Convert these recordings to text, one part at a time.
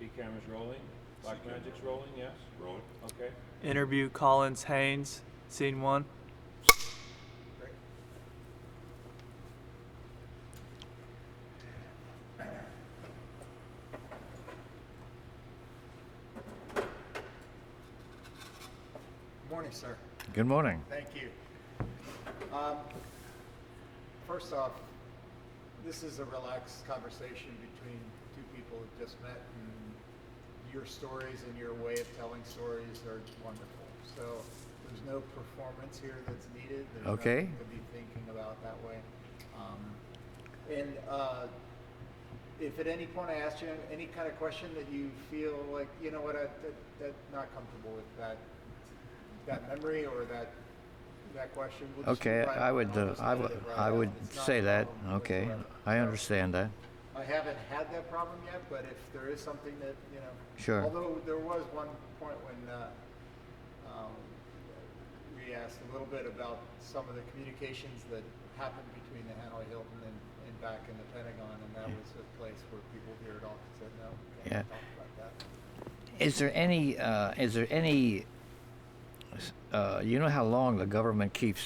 B camera's rolling. Black Magic's rolling, yes? Rolling. Okay. Interview Collins Haines, scene 1. Great. Morning, sir. Good morning. Thank you. First off, this is a relaxed conversation between two people who just met, and your stories and your way of telling stories are wonderful. So there's no performance here that's needed. There's Okay. nothing to be thinking about that way. If at any point I asked you any kind of question that you feel like, you know what, I'm not comfortable with that memory or that question. We'll just Okay, write it I down. would, I'll just I edit would, it right I out. would It's not say a that. problem Okay, whatsoever. I understand that. I haven't had that problem yet, but if there is something that, you know. Sure. Although there was one point when we asked a little bit about some of the communications that happened between the Hanoi Hilton and back in the Pentagon, and that was a place where people here at often said, no, we can't talk about that. Is there any, you know how long the government keeps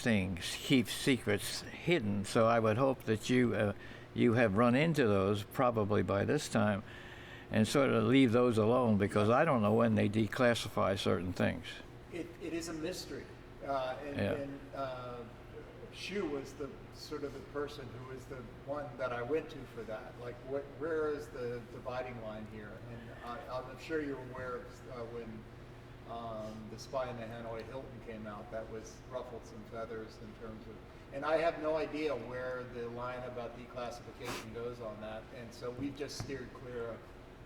secrets hidden, so I would hope that you have run into those probably by this time and sort of leave those alone, because I don't know when they declassify certain things. It is a mystery, Yeah. Shu was the sort of the person who was the one that I went to for that. Like, where is the dividing line here? And I'm sure you're aware of when the Spy in the Hanoi Hilton came out, that was ruffled some feathers in terms of, and I have no idea where the line about declassification goes on that, and so we've just steered clear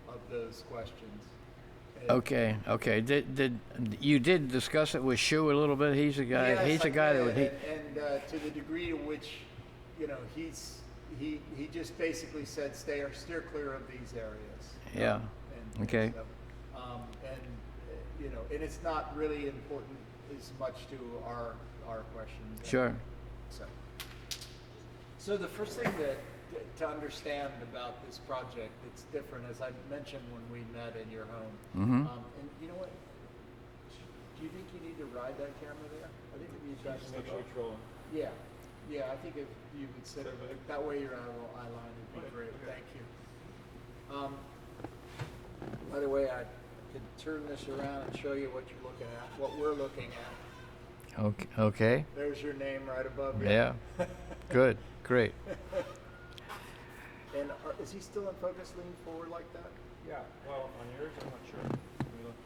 of those questions. Okay. Did you discuss it with Shu a little bit? He's a guy. Yes, he's a I guy that did, would. and to the degree to which, you know, he just basically said steer clear of these areas. Yeah. And Okay. stuff. You know, and it's not really important as much to our questions. Sure. So the first thing to understand about this project that's different, as I mentioned when we met in your home, Mm-hmm. and you know what? Do you think you need to ride that camera there? I think if you guys Just make sure it's rolling. yeah, I think if you would sit it that way, your eye line would be great. Thank you. By the way, I could turn this around and show you what you're looking at, what we're looking at. Okay. There's your name right above you. Yeah. Good. Great. And is he still in focus, leaning forward like that? Yeah, well, on yours, I'm not sure. Let me look.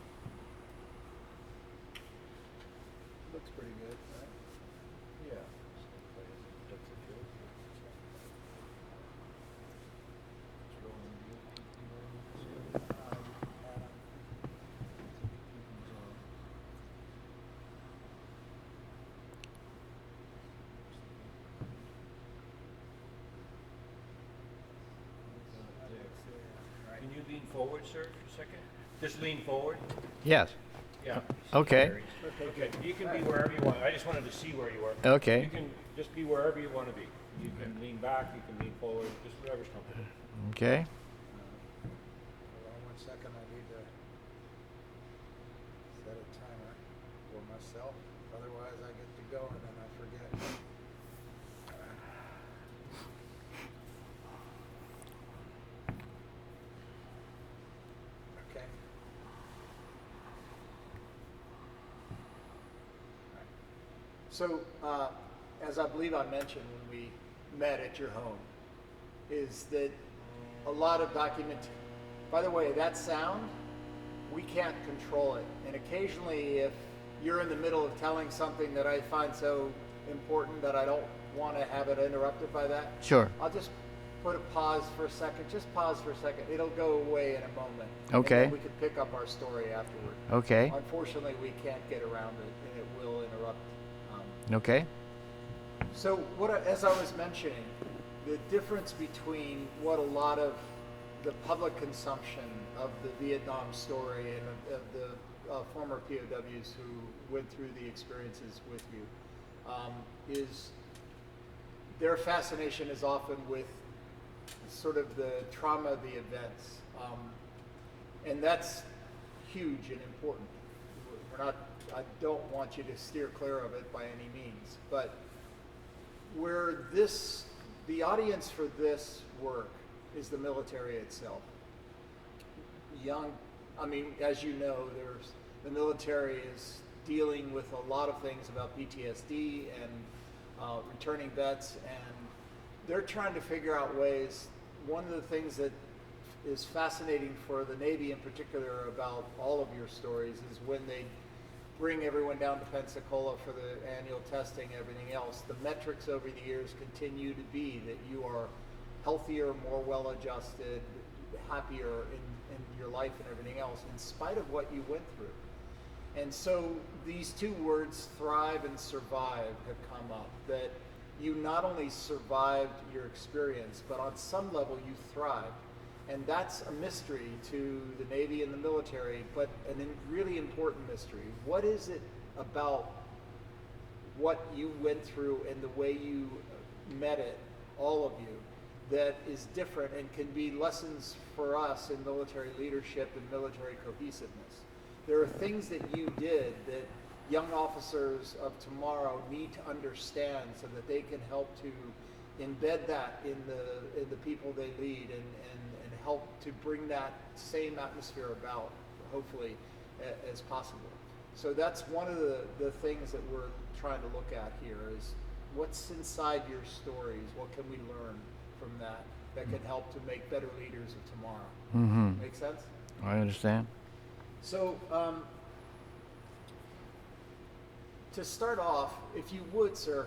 Looks pretty good, right? Yeah. Can you lean forward, sir, for a second? Just lean forward. Yes. Yeah. Okay. Okay, you can be wherever you want. I just wanted to see where you were. Okay. You can just be wherever you want to be. You can lean back, you can lean forward, just whatever's comfortable. Okay. Hold on 1 second, I need to set a timer for myself. Otherwise I get to go and then I forget. Okay. So, as I believe I mentioned when we met at your home, is that a lot of by the way, that sound, we can't control it. And occasionally if you're in the middle of telling something that I find so important that I don't want to have it interrupted by that, Sure. I'll just put a pause for a second. Just pause for a second. It'll go away in a moment. Okay. And then we can pick up our story afterward. Okay. Unfortunately, we can't get around it, and it will interrupt. Okay. So, as I was mentioning, the difference between what a lot of the public consumption of the Vietnam story and of the former POWs who went through the experiences with you is their fascination is often with sort of the trauma of the events. And that's huge and important. I don't want you to steer clear of it by any means, but the audience for this work is the military itself. As you know, the military is dealing with a lot of things about PTSD and returning vets, and they're trying to figure out ways. One of the things that is fascinating for the Navy in particular about all of your stories is when they bring everyone down to Pensacola for the annual testing and everything else, the metrics over the years continue to be that you are healthier, more well-adjusted, happier in your life and everything else, in spite of what you went through. And so these two words, thrive and survive, have come up, that you not only survived your experience, but on some level you thrived. And that's a mystery to the Navy and the military, but a really important mystery. What is it about what you went through and the way you met it, all of you, that is different and can be lessons for us in military leadership and military cohesiveness? There are things that you did that young officers of tomorrow need to understand so that they can help to embed that in the people they lead and help to bring that same atmosphere about, hopefully, as possible. So that's one of the things that we're trying to look at here is what's inside your stories, what can we learn from that can help to make better leaders of tomorrow. Mm-hmm. Make sense? I understand. So to start off, if you would, sir,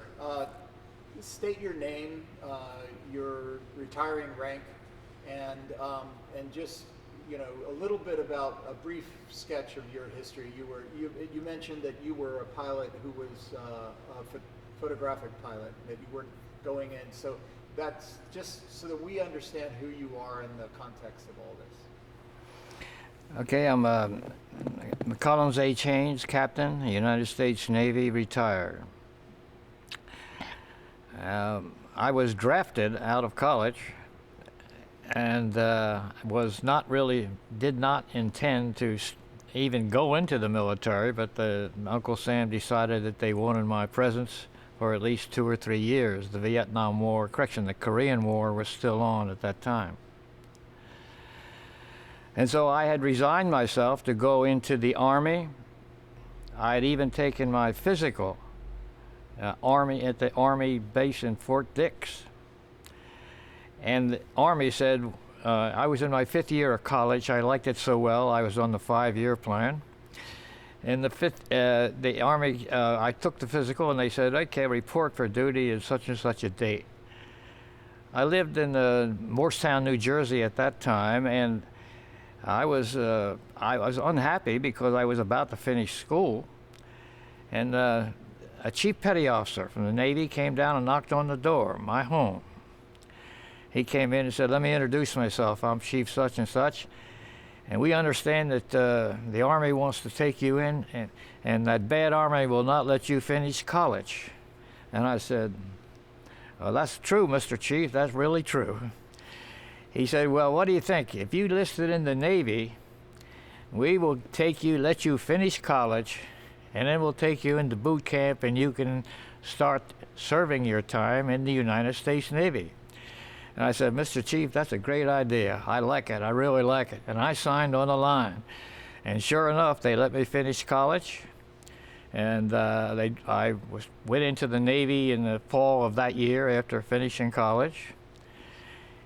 state your name, your retiring rank, and just a little bit about a brief sketch of your history. You mentioned that you were a pilot who was a photographic pilot, that you weren't going in. So that's just so that we understand who you are in the context of all this. Okay, I'm Collins H. Haines, Captain, United States Navy, retired. I was drafted out of college and did not intend to even go into the military, but Uncle Sam decided that they wanted my presence for at least 2 or 3 years. The Korean War was still on at that time. And so I had resigned myself to go into the Army. I had even taken my physical at the Army base in Fort Dix. And the Army said, I was in my 5th year of college. I liked it so well. I was on the 5-year plan. And the Army, I took the physical and they said, okay, report for duty at such and such a date. I lived in Morristown, New Jersey at that time, and I was unhappy because I was about to finish school. And a chief petty officer from the Navy came down and knocked on the door, my home. He came in and said, let me introduce myself. I'm Chief such and such. And we understand that the Army wants to take you in, and that bad Army will not let you finish college. And I said, well, that's true, Mr. Chief. That's really true. He said, well, what do you think? If you enlisted in the Navy, we will let you finish college, and then we'll take you into boot camp, and you can start serving your time in the United States Navy. And I said, Mr. Chief, that's a great idea. I like it. I really like it. And I signed on the line. And sure enough, they let me finish college. And I went into the Navy in the fall of that year after finishing college.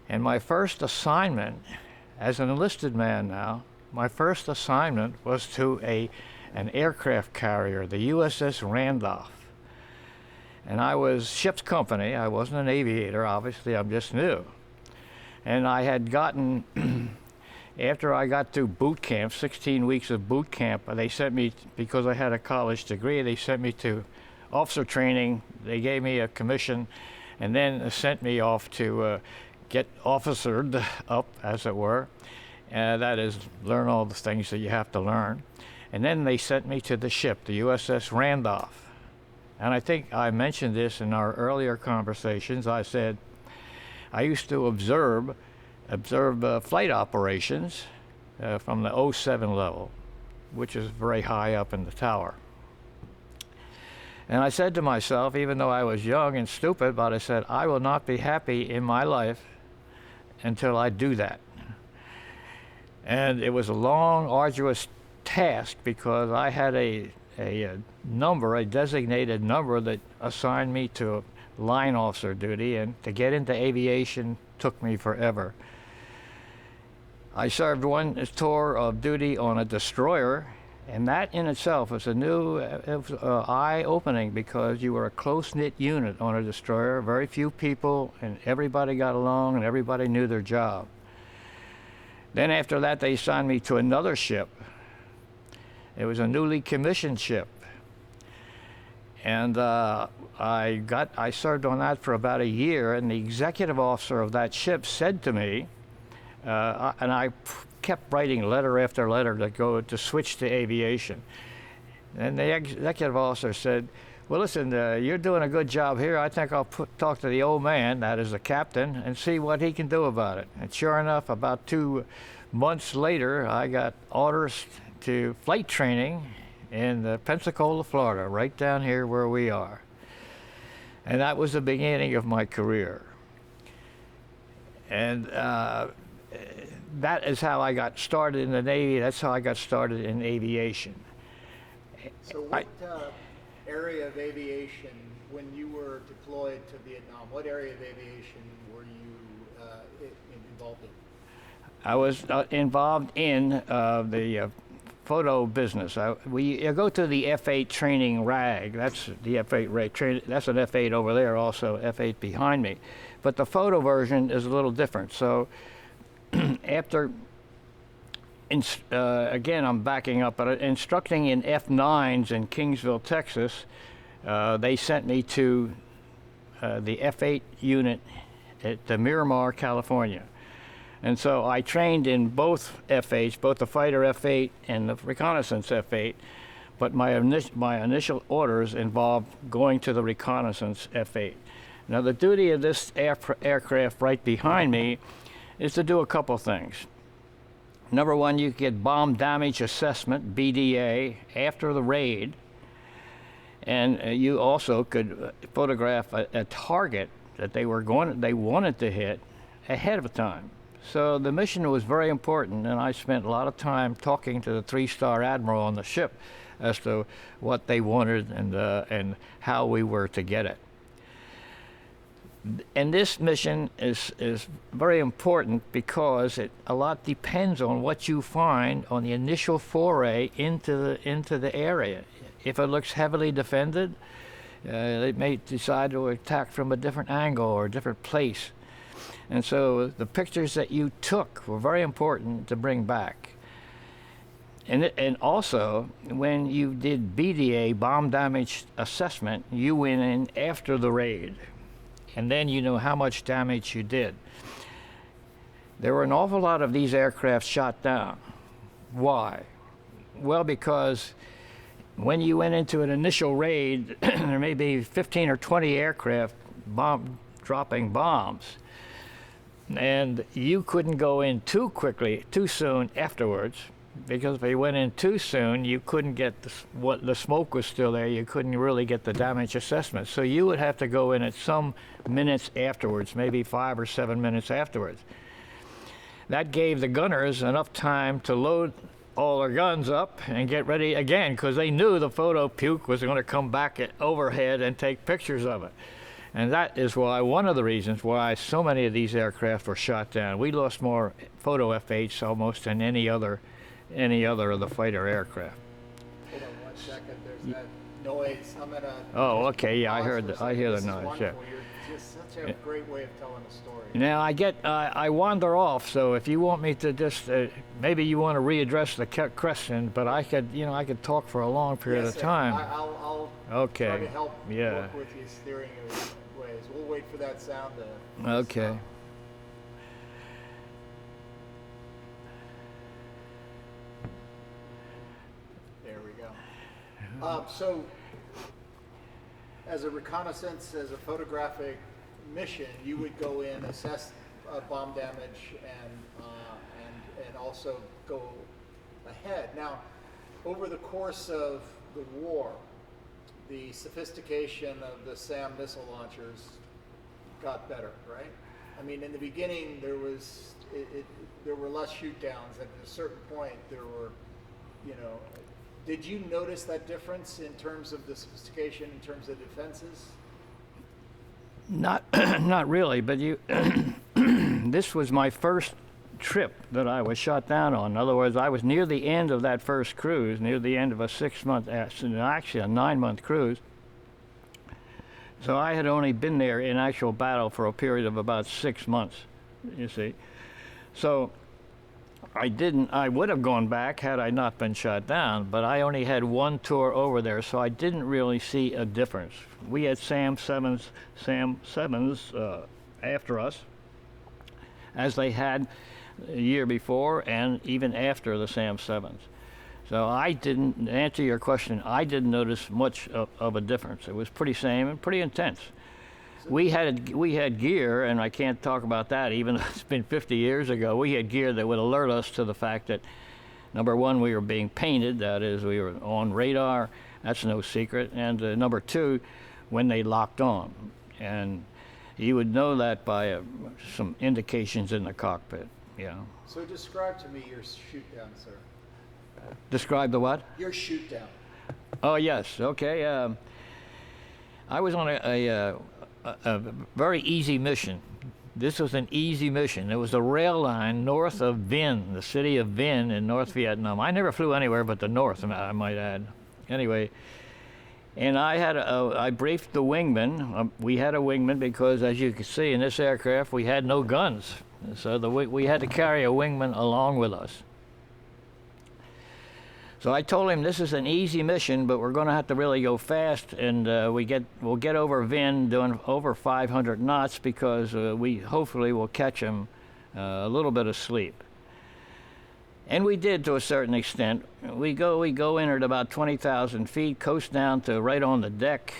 And my first assignment, as an enlisted man now, my first assignment was to an aircraft carrier, the USS Randolph. And I was ship's company. I wasn't an aviator, obviously. I'm just new. And I had gotten, after I got through boot camp, 16 weeks of boot camp, they sent me, because I had a college degree, they sent me to officer training. They gave me a commission and then sent me off to get officered up, as it were. That is, learn all the things that you have to learn. And then they sent me to the ship, the USS Randolph. And I think I mentioned this in our earlier conversations. I said I used to observe flight operations from the '07 level, which is very high up in the tower. And I said to myself, even though I was young and stupid, but I said, I will not be happy in my life until I do that. And it was a long, arduous task because I had a number, a designated number that assigned me to line officer duty, and to get into aviation took me forever. I served one tour of duty on a destroyer, and that in itself was a new, eye-opening, because you were a close-knit unit on a destroyer, very few people, and everybody got along and everybody knew their job. Then after that, they assigned me to another ship. It was a newly commissioned ship. And I served on that for about a year, and the executive officer of that ship said to me, and I kept writing letter after letter to switch to aviation. And the executive officer said, well, listen, you're doing a good job here. I think I'll talk to the old man, that is the captain, and see what he can do about it. And sure enough, about 2 months later, I got orders to flight training in Pensacola, Florida, right down here where we are. And that was the beginning of my career. And that is how I got started in the Navy. That's how I got started in aviation. So what area of aviation, when you were deployed to Vietnam, what area of aviation were you involved in? I was involved in the photo business. We go to the F8 training RAG. That's the F8 RAG. That's an F8 over there, also F8 behind me. But the photo version is a little different. So after, again, I'm backing up, but instructing in F9s in Kingsville, Texas, they sent me to the F8 unit at the Miramar, California. And so I trained in both F8s, both the fighter F8 and the reconnaissance F8, but my initial orders involved going to the reconnaissance F8. Now the duty of this aircraft right behind me is to do a couple things. Number one, you get bomb damage assessment, BDA, after the raid, and you also could photograph a target that they wanted to hit ahead of time. So the mission was very important, and I spent a lot of time talking to the 3-star admiral on the ship as to what they wanted and how we were to get it. And this mission is very important because a lot depends on what you find on the initial foray into the area. If it looks heavily defended, they may decide to attack from a different angle or a different place. And so the pictures that you took were very important to bring back. And also, when you did BDA, bomb damage assessment, you went in after the raid. And then you know how much damage you did. There were an awful lot of these aircraft shot down. Why? Well, because when you went into an initial raid, there may be 15 or 20 aircraft dropping bombs. And you couldn't go in too quickly, too soon afterwards, because if you went in too soon, you couldn't get the smoke was still there. You couldn't really get the damage assessment. So you would have to go in at some minutes afterwards, maybe 5 or 7 minutes afterwards. That gave the gunners enough time to load all their guns up and get ready again, because they knew the photo puke was going to come back overhead and take pictures of it. And that is why, one of the reasons why so many of these aircraft were shot down. We lost more photo F8s almost than any other of the fighter aircraft. Hold on 1 second. There's that noise. I'm gonna. Oh, okay. Yeah, I hear the This is noise. Yeah. wonderful. You're just such a great way of telling a story. Now I wander off. So if you want me to just maybe you want to readdress the question, but I could talk for a long period Yes, of time. I'll Okay. try to help Yeah. work with you steering your ways. We'll wait for that sound to Okay. stop. There we go. So, as a reconnaissance, as a photographic mission, you would go in, assess bomb damage, and also go ahead. Now, over the course of the war, the sophistication of the SAM missile launchers got better, right? I mean, in the beginning, there were less shoot downs, and at a certain point, there were, you know, did you notice that difference in terms of the sophistication, in terms of defenses? Not, not really, but this was my first trip that I was shot down on. In other words, I was near the end of that first cruise, near the end of a 6-month, actually a 9-month cruise. So I had only been there in actual battle for a period of about 6 months, you see. So I would have gone back had I not been shot down, but I only had one tour over there, so I didn't really see a difference. We had SAM 7s after us, as they had a year before and even after the SAM 7s. So I didn't, to answer your question, I didn't notice much of a difference. It was pretty same and pretty intense. We had gear, and I can't talk about that even though it's been 50 years ago. We had gear that would alert us to the fact that, number one, we were being painted, that is, we were on radar, that's no secret, and number two, when they locked on. And you would know that by some indications in the cockpit, yeah. So describe to me your shoot down, sir. Describe the what? Your shoot down. Oh, yes, okay. I was on a very easy mission. This was an easy mission. It was a rail line north of Vinh, the city of Vinh in North Vietnam. I never flew anywhere but the north, I might add. Anyway, and I briefed the wingman. We had a wingman because, as you can see, in this aircraft, we had no guns. So we had to carry a wingman along with us. So I told him this is an easy mission, but we're going to have to really go fast, and we'll get over Vinh doing over 500 knots because we hopefully will catch him a little bit of sleep. And we did to a certain extent. We go in at about 20,000 feet, coast down to right on the deck,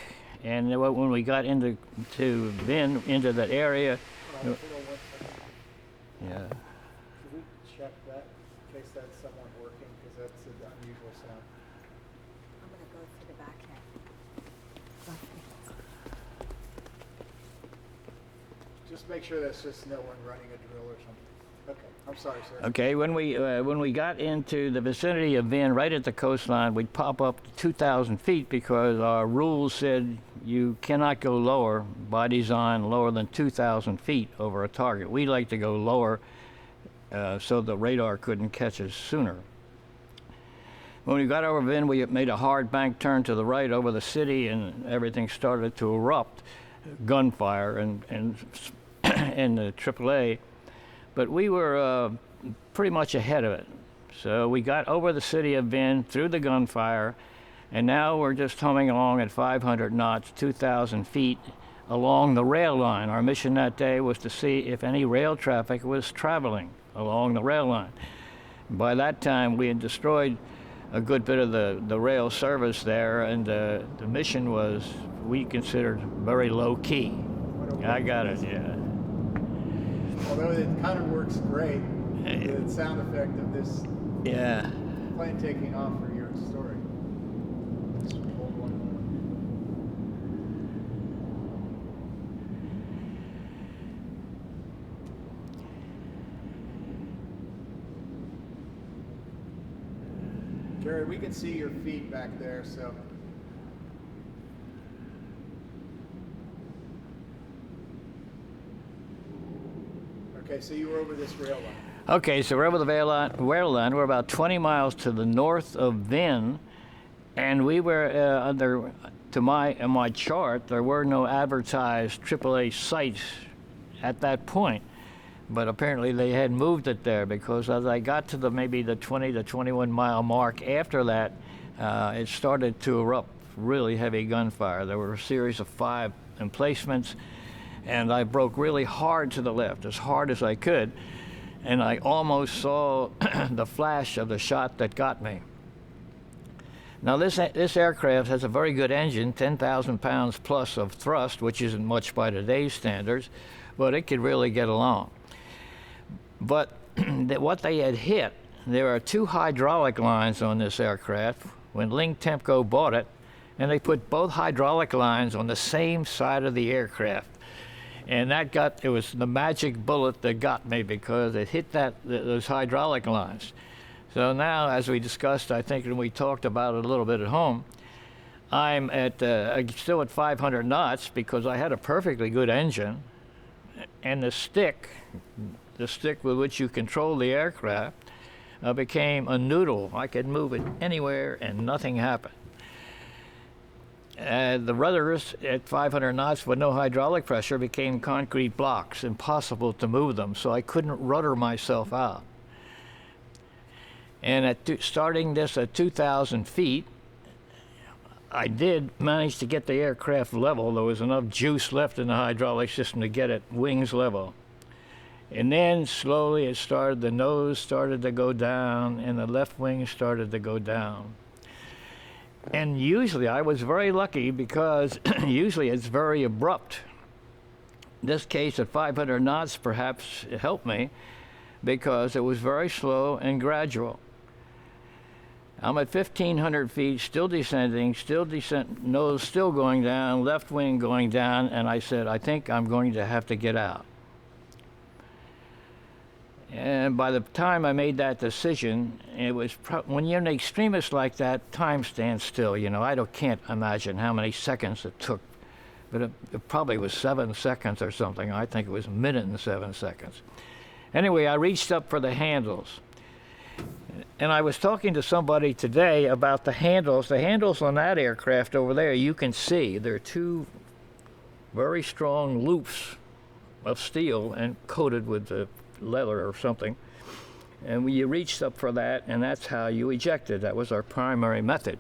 and when we got into Vinh, into that area. Hold on 1 second. Yeah. Can we check that in case that's someone working? Because that's an unusual sound. I'm gonna go to the back end. Just make sure that's just no one running a drill or something. Okay, I'm sorry, sir. Okay, when we got into the vicinity of Vinh, right at the coastline, we'd pop up to 2,000 feet because our rules said you cannot go lower, by design, lower than 2,000 feet over a target. We like to go lower so the radar couldn't catch us sooner. When we got over Vinh, we made a hard bank turn to the right over the city, and everything started to erupt, gunfire and the AAA. But we were pretty much ahead of it. So we got over the city of Vinh through the gunfire, and now we're just humming along at 500 knots, 2,000 feet along the rail line. Our mission that day was to see if any rail traffic was traveling along the rail line. By that time, we had destroyed a good bit of the rail service there, and the mission was, we considered, very low key. I got it, yeah. Although it kind of works great, the sound effect of this plane taking off for your story. Just hold one moment. Jerry, we can see your feet back there, so. Okay, so you were over this rail line. Okay, so we're over the rail line. We're about 20 miles to the north of Vinh, and we were to my chart, there were no advertised AAA sites at that point, but apparently they had moved it there because as I got to maybe the 20 to 21 mile mark after that, it started to erupt really heavy gunfire. There were a series of 5 emplacements, and I broke really hard to the left, as hard as I could, and I almost saw the flash of the shot that got me. Now this aircraft has a very good engine, 10,000 pounds plus of thrust, which isn't much by today's standards, but it could really get along. But what they had hit there are 2 hydraulic lines on this aircraft when Ling Temco bought it, and they put both hydraulic lines on the same side of the aircraft. And it was the magic bullet that got me, because it hit those hydraulic lines. So now, as we discussed, I think, and we talked about it a little bit at home, I'm still at 500 knots because I had a perfectly good engine, and the stick with which you control the aircraft became a noodle. I could move it anywhere and nothing happened. The rudders at 500 knots with no hydraulic pressure became concrete blocks, impossible to move them, so I couldn't rudder myself out. And starting this at 2,000 feet, I did manage to get the aircraft level. There was enough juice left in the hydraulic system to get it wings level. And then slowly the nose started to go down, and the left wing started to go down. And usually I was very lucky, because usually it's very abrupt. In this case, at 500 knots, perhaps it helped me, because it was very slow and gradual. I'm at 1,500 feet, still descending, nose still going down, left wing going down, and I said, I think I'm going to have to get out. And by the time I made that decision, it was when you're an extremist like that, time stands still. You know, can't imagine how many seconds it took, but it probably was 7 seconds or something. I think it was a minute and 7 seconds. Anyway, I reached up for the handles. And I was talking to somebody today about the handles. The handles on that aircraft over there, you can see, they're 2 very strong loops of steel and coated with the leather or something. And you reached up for that, and that's how you ejected. That was our primary method.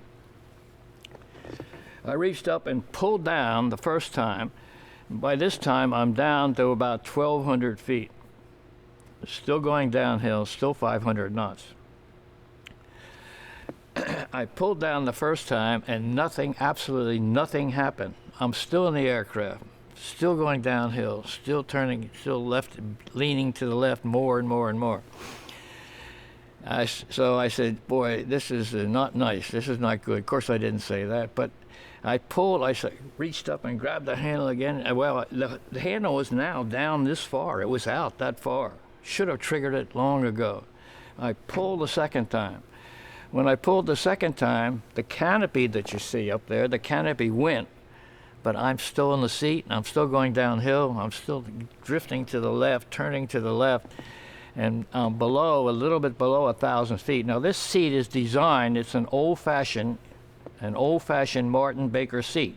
I reached up and pulled down the first time. By this time, I'm down to about 1,200 feet. Still going downhill, still 500 knots. I pulled down the first time, and absolutely nothing happened. I'm still in the aircraft, still going downhill, still turning, still leaning to the left more and more and more. So I said, boy, this is not nice. This is not good. Of course, I didn't say that, but I reached up and grabbed the handle again. Well, the handle was now down this far. It was out that far. Should have triggered it long ago. I pulled the second time. When I pulled the second time, the canopy that you see up there, the canopy went, but I'm still in the seat, and I'm still going downhill. I'm still drifting to the left, turning to the left, and a little bit below 1,000 feet. Now, this seat is designed, it's an old-fashioned Martin Baker seat.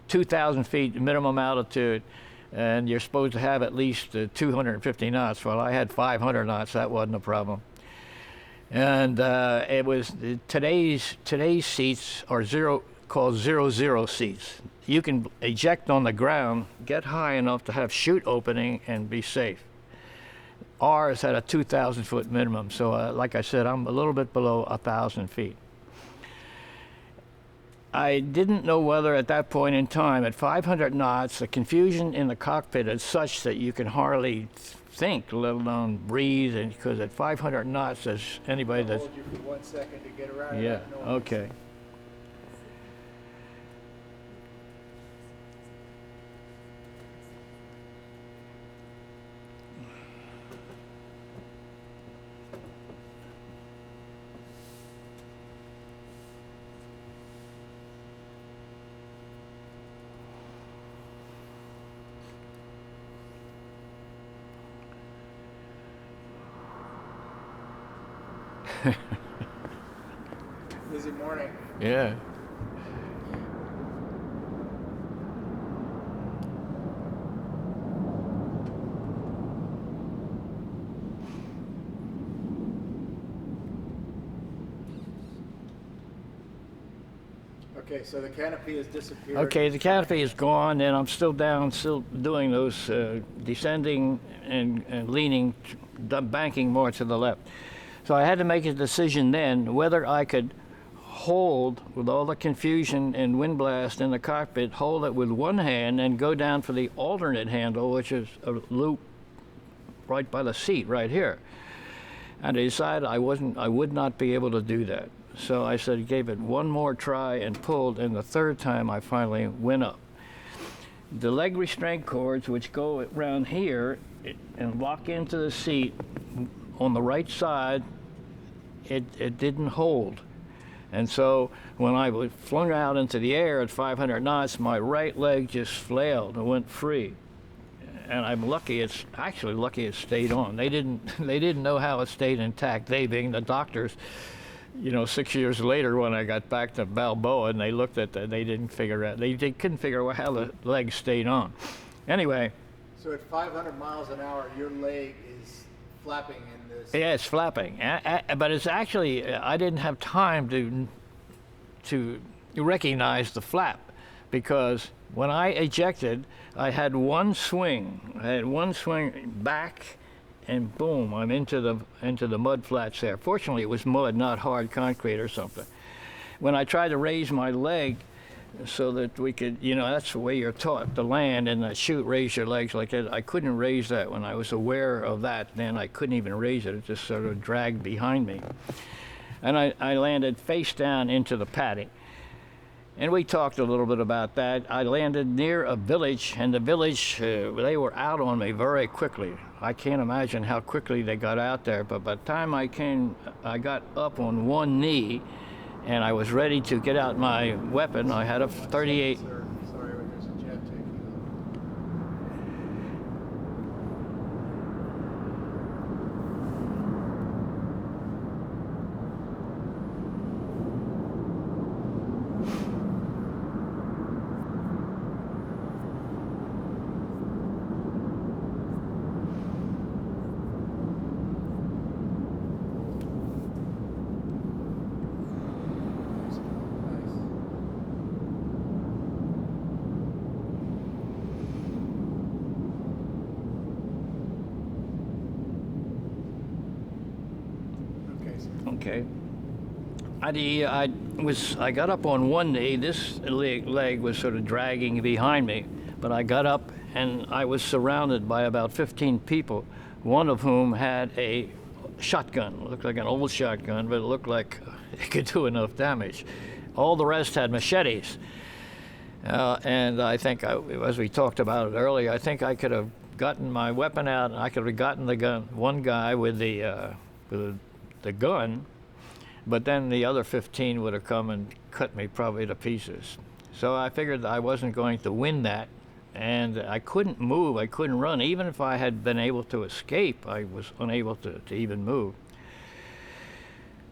2,000 feet minimum altitude, and you're supposed to have at least 250 knots. Well, I had 500 knots, that wasn't a problem. And it was today's seats are called 0-0 seats. You can eject on the ground, get high enough to have chute opening, and be safe. Ours had a 2,000 foot minimum, so like I said, I'm a little bit below 1,000 feet. I didn't know whether at that point in time, at 500 knots, the confusion in the cockpit is such that you can hardly think, let alone breathe, and because at 500 knots, as anybody that's... Hold you for 1 second to get around Yeah, that noise. okay. Busy morning. Yeah. Okay, so the canopy has disappeared. Okay, the canopy is gone, and I'm still down, still doing those descending and leaning, banking more to the left. So I had to make a decision then whether I could hold, with all the confusion and wind blast in the cockpit, hold it with one hand and go down for the alternate handle, which is a loop right by the seat right here. And I decided I would not be able to do that. So I said, gave it one more try and pulled, and the third time I finally went up. The leg restraint cords, which go around here and lock into the seat on the right side, it didn't hold. And so when I was flung out into the air at 500 knots, my right leg just flailed and went free. And I'm lucky, it's actually lucky it stayed on. They didn't know how it stayed intact, they being the doctors. 6 years later when I got back to Balboa and they looked at that, they didn't figure out, they couldn't figure out how the leg stayed on. Anyway. So at 500 miles an hour, your leg is flapping in this. Yeah, it's flapping, but it's actually, I didn't have time to recognize the flap, because when I ejected, I had one swing back, and boom, I'm into the mud flats there. Fortunately, it was mud, not hard concrete or something. When I tried to raise my leg so that we could, that's the way you're taught to land and shoot, raise your legs like that. I couldn't raise that. When I was aware of that, then I couldn't even raise it. It just sort of dragged behind me. And I landed face down into the paddock. And we talked a little bit about that. I landed near a village, and the village, they were out on me very quickly. I can't imagine how quickly they got out there, but by the time I got up on one knee, and I was ready to get out my weapon. I had a 38. Sorry, there's a jet taking Okay. I got up on one knee. This leg was sort of dragging behind me, but I got up and I was surrounded by about 15 people, one of whom had a shotgun. It looked like an old shotgun, but it looked like it could do enough damage. All the rest had machetes. And I think, as we talked about it earlier, I think I could have gotten my weapon out, and I could have gotten the gun, one guy with the gun, but then the other 15 would have come and cut me probably to pieces. So I figured I wasn't going to win that, and I couldn't move, I couldn't run. Even if I had been able to escape, I was unable to even move.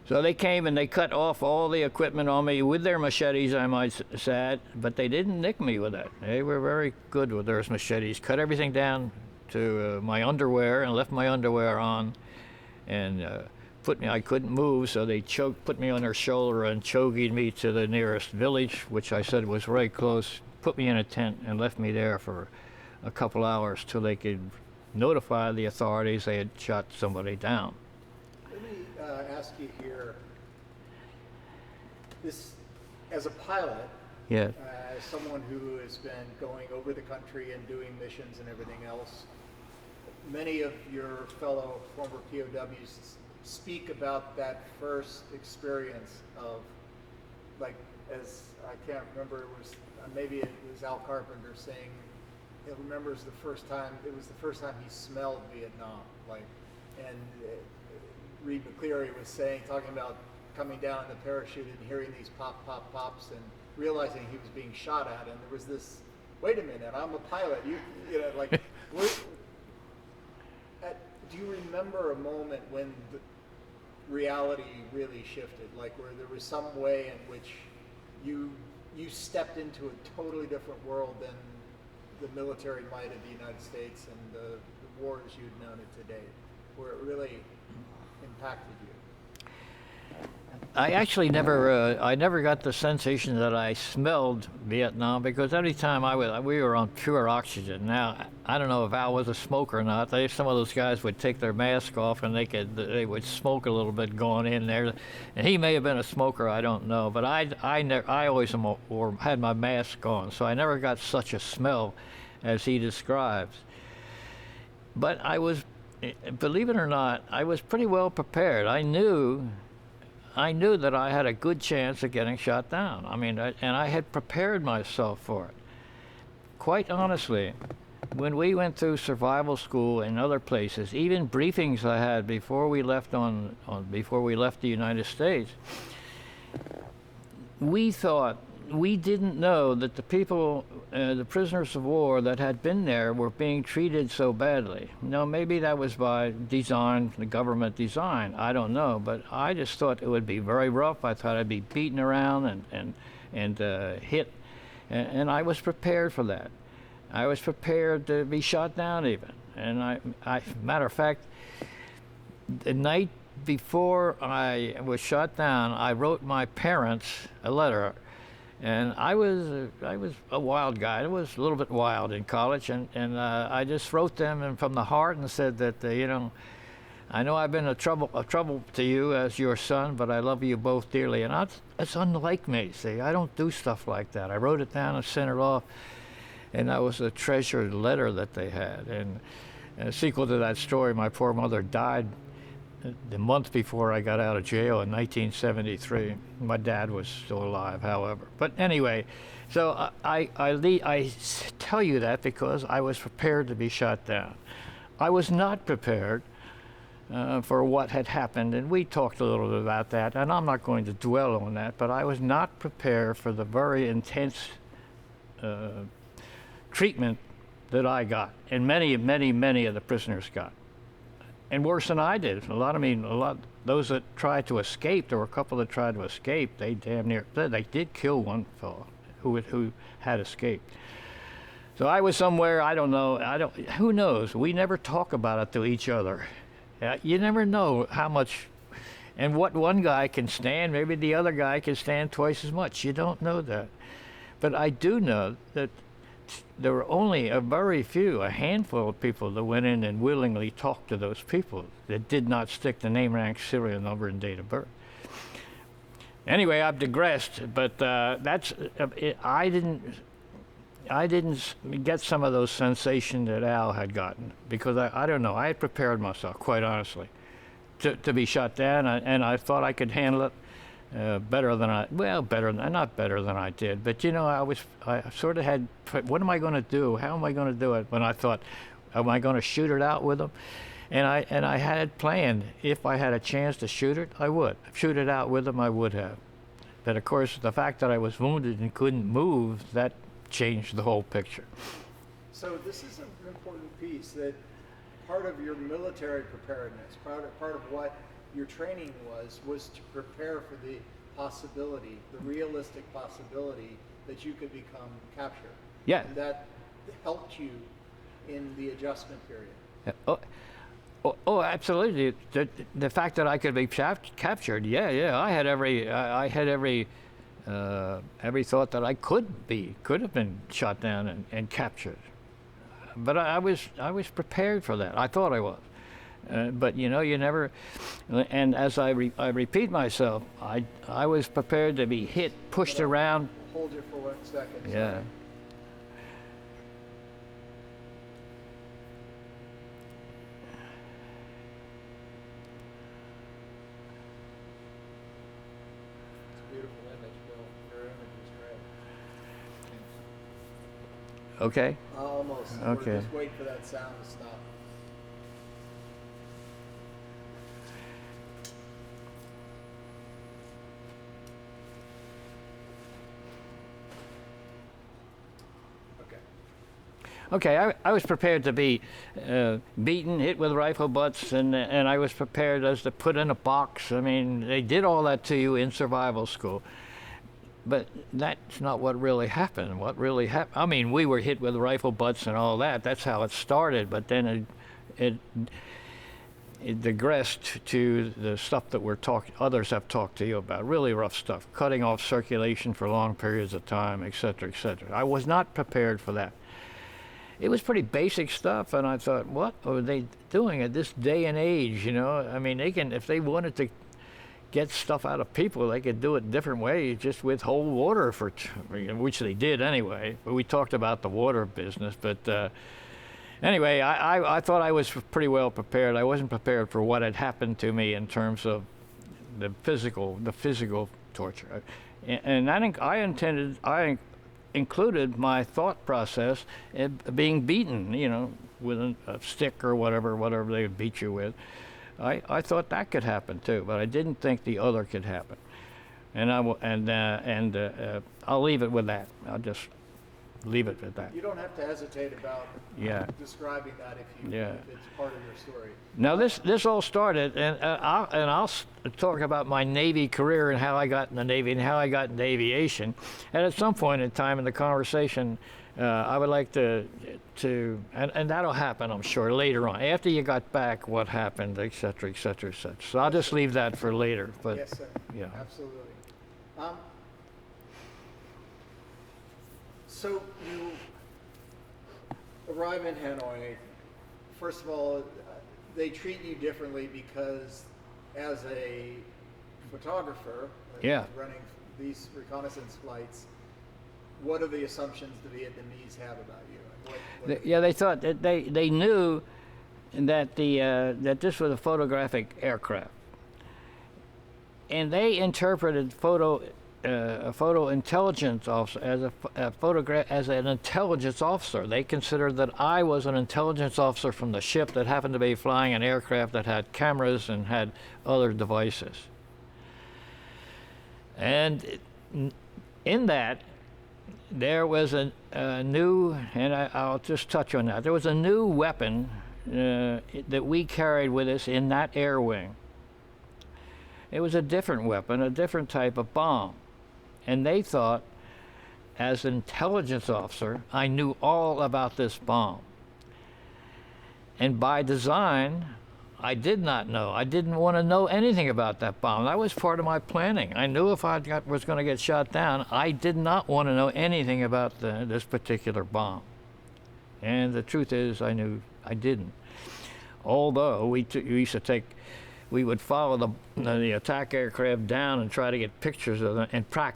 So they came and they cut off all the equipment on me with their machetes, I might say, but they didn't nick me with that. They were very good with their machetes. Cut everything down to my underwear and left my underwear on, and I couldn't move, so they put me on their shoulder and chogied me to the nearest village, which I said was right close, put me in a tent and left me there for a couple hours till they could notify the authorities they had shot somebody down. Let me ask you here, this, as a pilot, Yeah. as someone who has been going over the country and doing missions and everything else, many of your fellow former POWs speak about that first experience of, like, as I can't remember, it was maybe it was Al Carpenter saying he remembers the first time he smelled Vietnam, like, and Reed McCleary was talking about coming down in the parachute and hearing these pops and realizing he was being shot at, and there was this, wait a minute, I'm a pilot, do you remember a moment when the reality really shifted, like where there was some way in which you stepped into a totally different world than the military might of the United States and the wars you'd known it today, where it really impacted you? I actually never got the sensation that I smelled Vietnam, because every time we were on pure oxygen. Now, I don't know if Al was a smoker or not. Some of those guys would take their mask off and they would smoke a little bit going in there. And he may have been a smoker, I don't know. But I always had my mask on, so I never got such a smell as he describes. But I was believe it or not, I was pretty well prepared. I knew that I had a good chance of getting shot down. I mean, and I had prepared myself for it. Quite honestly, when we went through survival school and other places, even briefings I had before we left before we left the United States, we didn't know that the people, the prisoners of war that had been there were being treated so badly. Now, maybe that was by design, the government design, I don't know, but I just thought it would be very rough. I thought I'd be beaten around and hit, and I was prepared for that. I was prepared to be shot down even. And matter of fact, the night before I was shot down, I wrote my parents a letter. And I was a wild guy. I was a little bit wild in college, and I just wrote them and from the heart and said that I know I've been a trouble to you as your son, but I love you both dearly. And that's unlike me. See, I don't do stuff like that. I wrote it down and sent it off, and that was a treasured letter that they had. And a sequel to that story, my poor mother died the month before I got out of jail in 1973. My dad was still alive, however. But anyway, so I tell you that because I was prepared to be shot down. I was not prepared for what had happened, and we talked a little bit about that, and I'm not going to dwell on that, but I was not prepared for the very intense treatment that I got, and many of the prisoners got. And worse than I did. Those that tried to escape, there were a couple that tried to escape, they did kill one fellow who had escaped. So I was somewhere, I don't know, who knows? We never talk about it to each other. You never know how much, and what one guy can stand, maybe the other guy can stand twice as much. You don't know that. But I do know that there were only a handful of people that went in and willingly talked to those people that did not stick the name, rank, serial number, and date of birth. Anyway, I've digressed, but I didn't get some of those sensations that Al had gotten because I don't know. I had prepared myself, quite honestly, to be shot down, and I thought I could handle it. Not better than I did, but I sort of had, what am I going to do? How am I going to do it? When I thought, am I going to shoot it out with them? And I had planned, if I had a chance to shoot it, I would. Shoot it out with them, I would have. But of course, the fact that I was wounded and couldn't move, that changed the whole picture. So this is an important piece, that part of your military preparedness, part of what your training was to prepare for the possibility, the realistic possibility that you could become captured. Yeah. And that helped you in the adjustment period. Oh, absolutely. The fact that I could be captured, yeah. I had every thought that I could have been shot down and captured. But I was prepared for that. I thought I was. But you never, and as I repeat myself, I was prepared to be hit, pushed around. Hold you for 1 second. Yeah. Sorry. It's a beautiful image, Bill. Your image is great. Okay. Almost. Okay. We're just waiting for that sound to stop. Okay, I was prepared to be beaten, hit with rifle butts, and I was prepared as to put in a box. I mean, they did all that to you in survival school. But that's not what really happened. What really happened, I mean, we were hit with rifle butts and all that. That's how it started, but then it digressed to the stuff that others have talked to you about, really rough stuff, cutting off circulation for long periods of time, et cetera, et cetera. I was not prepared for that. It was pretty basic stuff, and I thought, what are they doing at this day and age, I mean, if they wanted to get stuff out of people, they could do it different ways, just withhold water which they did anyway. But we talked about the water business, but Anyway, I thought I was pretty well prepared. I wasn't prepared for what had happened to me in terms of the physical torture, and I included my thought process in being beaten, with a stick or whatever they would beat you with. I thought that could happen too, but I didn't think the other could happen. And I'll leave it with that. I'll just leave it at that. You don't have to hesitate about describing that if it's part of your story. Now this all started, and I'll talk about my Navy career and how I got in the Navy and how I got into aviation. And at some point in time in the conversation, I would like to and that'll happen, I'm sure, later on. After you got back, what happened, et cetera, et cetera, et cetera. So I'll just leave that for later. But Yes, sir. yeah. Absolutely. So you arrive in Hanoi. First of all, they treat you differently because as a photographer running these reconnaissance flights, what are the assumptions the Vietnamese have about you? They thought that they knew that that this was a photographic aircraft, and they interpreted a photo intelligence officer as an intelligence officer. They considered that I was an intelligence officer from the ship that happened to be flying an aircraft that had cameras and had other devices. And in that, there was a new, and I'll just touch on that. There was a new weapon that we carried with us in that air wing. It was a different weapon, a different type of bomb. And they thought, as an intelligence officer, I knew all about this bomb. And by design, I did not know. I didn't want to know anything about that bomb. That was part of my planning. I knew if I was going to get shot down, I did not want to know anything about this particular bomb. And the truth is, I knew I didn't. Although we used to we would follow the attack aircraft down and try to get pictures of them, and try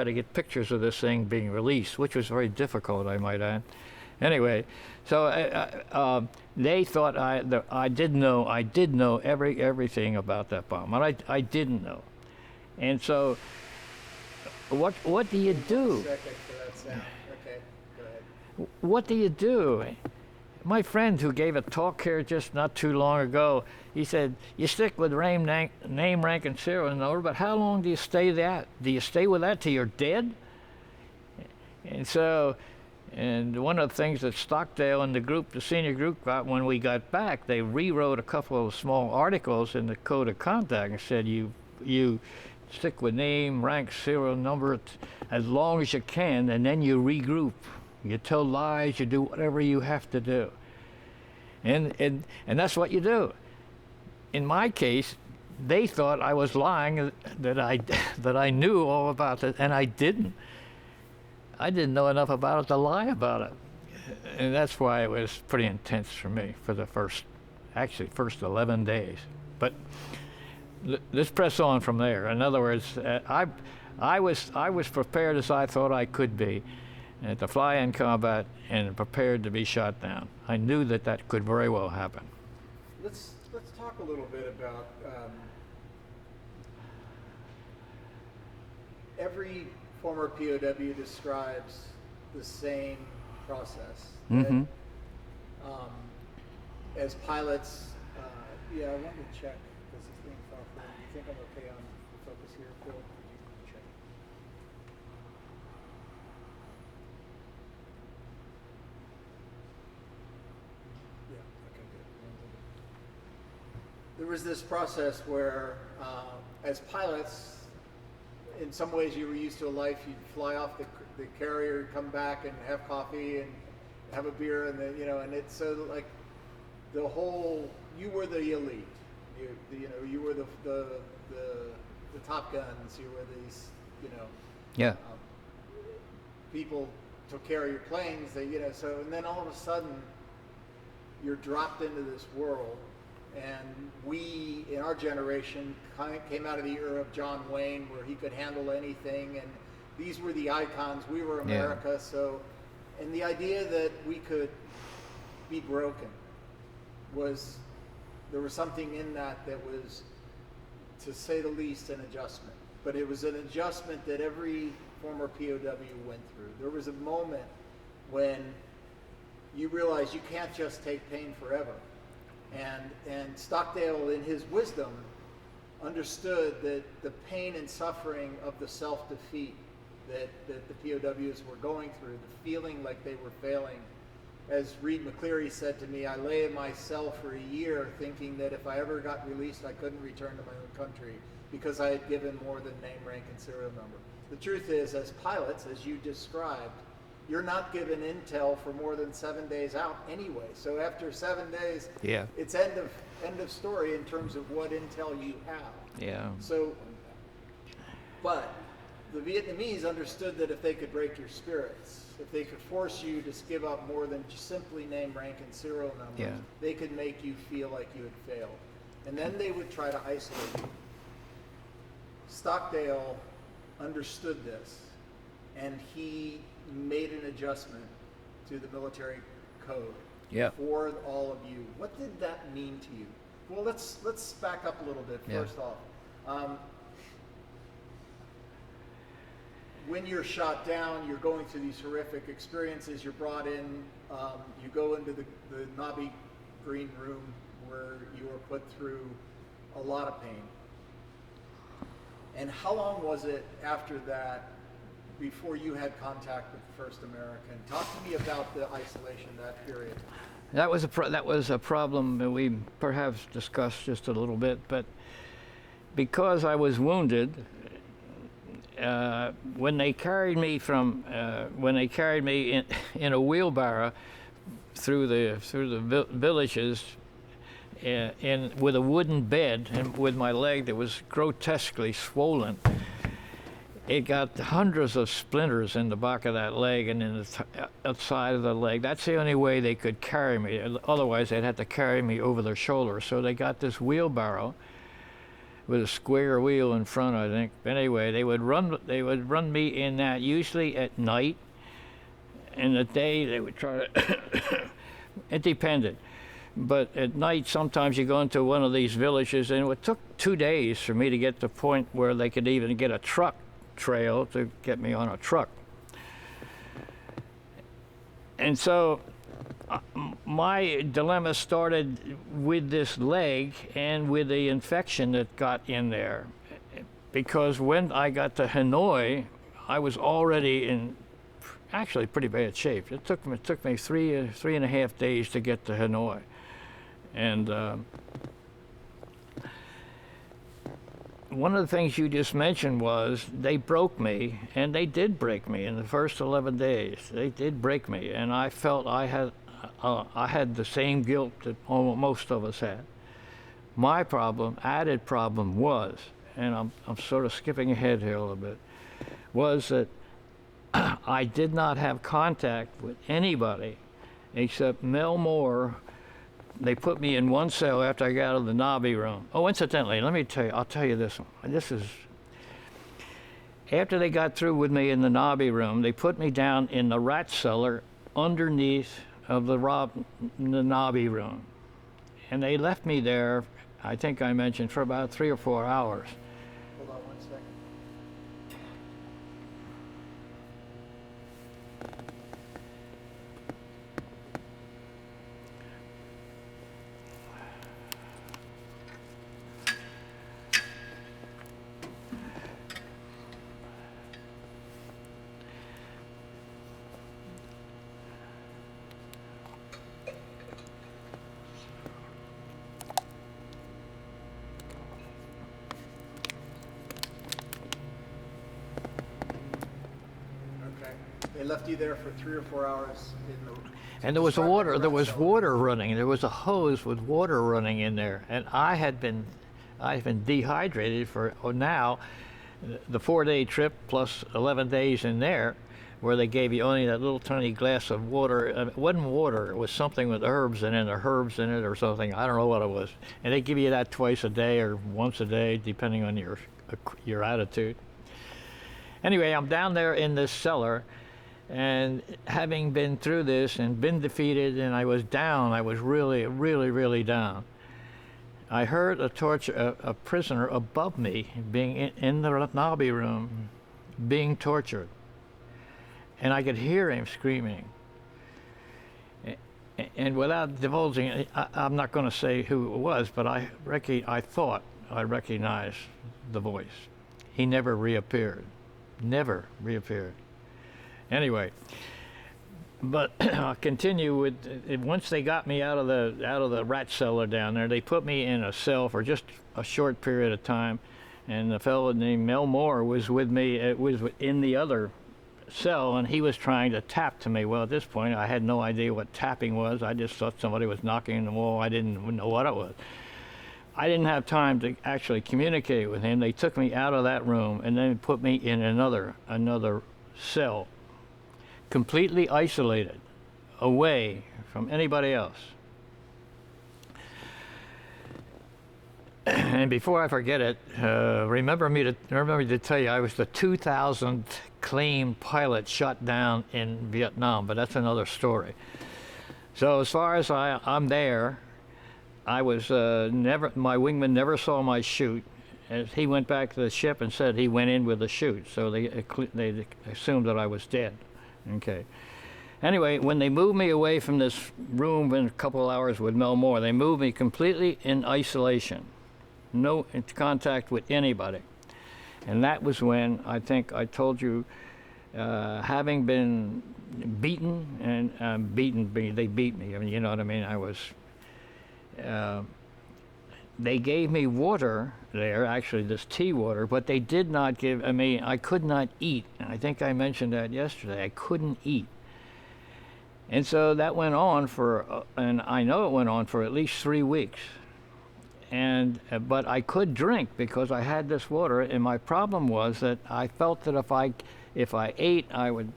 to get pictures of this thing being released, which was very difficult, I might add. Anyway, so they thought I did know everything about that bomb, and I didn't know. And so, what do you do? 1 second for that sound. Okay, go ahead. What do you do? My friend who gave a talk here just not too long ago, he said, you stick with name, rank, and serial number, but how long do you stay that? Do you stay with that till you're dead? And so, and one of the things that Stockdale and the senior group got when we got back, they rewrote a couple of small articles in the code of conduct and said you stick with name, rank, serial number as long as you can, and then you regroup. You tell lies, you do whatever you have to do. And that's what you do. In my case, they thought I was lying, that I knew all about it, and I didn't. I didn't know enough about it to lie about it. And that's why it was pretty intense for me for the first 11 days. But let's press on from there. In other words, I was prepared as I thought I could be to fly in combat and prepared to be shot down. I knew that could very well happen. Let's talk a little bit about every former POW describes the same process. Mm-hmm. As pilots, I wanted to check because this thing fell through. You think I'm okay on the focus here, Phil? Could you check? Yeah, okay, good. There was this process where, as pilots, in some ways you were used to a life, you'd fly off the carrier, come back and have coffee and have a beer, and then, and it's so like the whole, you were the elite, you were the Top Guns, you were these, people took care of your planes, so, and then all of a sudden you're dropped into this world. And we, in our generation, came out of the era of John Wayne, where he could handle anything, and these were the icons. We were America, so, and the idea that we could be broken was, there was something in that was, to say the least, an adjustment. But it was an adjustment that every former POW went through. There was a moment when you realize you can't just take pain forever. And Stockdale, in his wisdom, understood that the pain and suffering of the self-defeat that the POWs were going through, the feeling like they were failing. As Reed McCleary said to me, I lay in my cell for a year thinking that if I ever got released, I couldn't return to my own country because I had given more than name, rank, and serial number. The truth is, as pilots, as you described, you're not given intel for more than 7 days out anyway. So after 7 days, Yeah. it's end of story in terms of what intel you have. Yeah. So, but the Vietnamese understood that if they could break your spirits, if they could force you to give up more than just simply name, rank, and serial numbers, Yeah. they could make you feel like you had failed. And then they would try to isolate you. Stockdale understood this, and he made an adjustment to the military code Yeah. for all of you. What did that mean to you? Well, let's back up a little bit. Yeah. First off, when you're shot down, you're going through these horrific experiences. You're brought in. You go into the Nobby green room where you are put through a lot of pain. And how long was it after that before you had contact with the First American? Talk to me about the isolation, that period. That was a problem that we perhaps discussed just a little bit, but because I was wounded, when they carried me in a wheelbarrow through the villages, with a wooden bed and with my leg that was grotesquely swollen, it got hundreds of splinters in the back of that leg and in the outside of the leg. That's the only way they could carry me. Otherwise, they'd have to carry me over their shoulder. So they got this wheelbarrow with a square wheel in front, I think. Anyway, they would run me in that usually at night. In the day, they would try to. It depended. But at night, sometimes you go into one of these villages, and it took 2 days for me to get to the point where they could even get a truck trail to get me on a truck. And so my dilemma started with this leg and with the infection that got in there. Because when I got to Hanoi, I was already in actually pretty bad shape. It took me three and a half days to get to Hanoi. And one of the things you just mentioned was they broke me, and they did break me in the first 11 days. They did break me, and I felt I had the same guilt that most of us had. My added problem was, and I'm sort of skipping ahead here a little bit, was that I did not have contact with anybody except Mel Moore. They put me in one cell after I got out of the Nobby room. Oh, incidentally, I'll tell you this one. After they got through with me in the Nobby room, they put me down in the rat cellar underneath of the Nobby room. And they left me there, I think I mentioned, for about 3 or 4 hours. Hold on 1 second. They left you there for 3 or 4 hours in the. And there was describe water. the There rat was cellar. water running. There was a hose with water running in there, and I've been dehydrated for now the 4-day trip plus 11 days in there, where they gave you only that little tiny glass of water. It wasn't water. It was something with herbs in it, or something. I don't know what it was. And they give you that twice a day or once a day, depending on your attitude. Anyway, I'm down there in this cellar. And having been through this and been defeated, and I was down, I was really, really, really down. I heard a prisoner above me being in the lobby room, being tortured. And I could hear him screaming. And without divulging, I'm not going to say who it was, but I thought I recognized the voice. He never reappeared. Never reappeared. Anyway, but I'll continue with once they got me out of the rat cellar down there, they put me in a cell for just a short period of time, and the fellow named Mel Moore was with me. It was in the other cell, and he was trying to tap to me. Well, at this point, I had no idea what tapping was. I just thought somebody was knocking on the wall. I didn't know what it was. I didn't have time to actually communicate with him. They took me out of that room and then put me in another cell, completely isolated, away from anybody else. And before I forget it, remember me to tell you I was the 2000th claimed pilot shot down in Vietnam, but that's another story. So as far as I'm there, I was my wingman never saw my chute. As he went back to the ship and said he went in with the chute, so they assumed that I was dead. Okay. Anyway, when they moved me away from this room in a couple of hours with Mel Moore, they moved me completely in isolation, no contact with anybody. And that was when I think I told you, having been beaten and they beat me. I mean, you know what I mean? I was. They gave me water there, actually this tea water, but they did not give, I could not eat. I think I mentioned that yesterday. I couldn't eat. And so that went on and I know it went on for at least 3 weeks. But I could drink because I had this water, and my problem was that I felt that if I ate, I would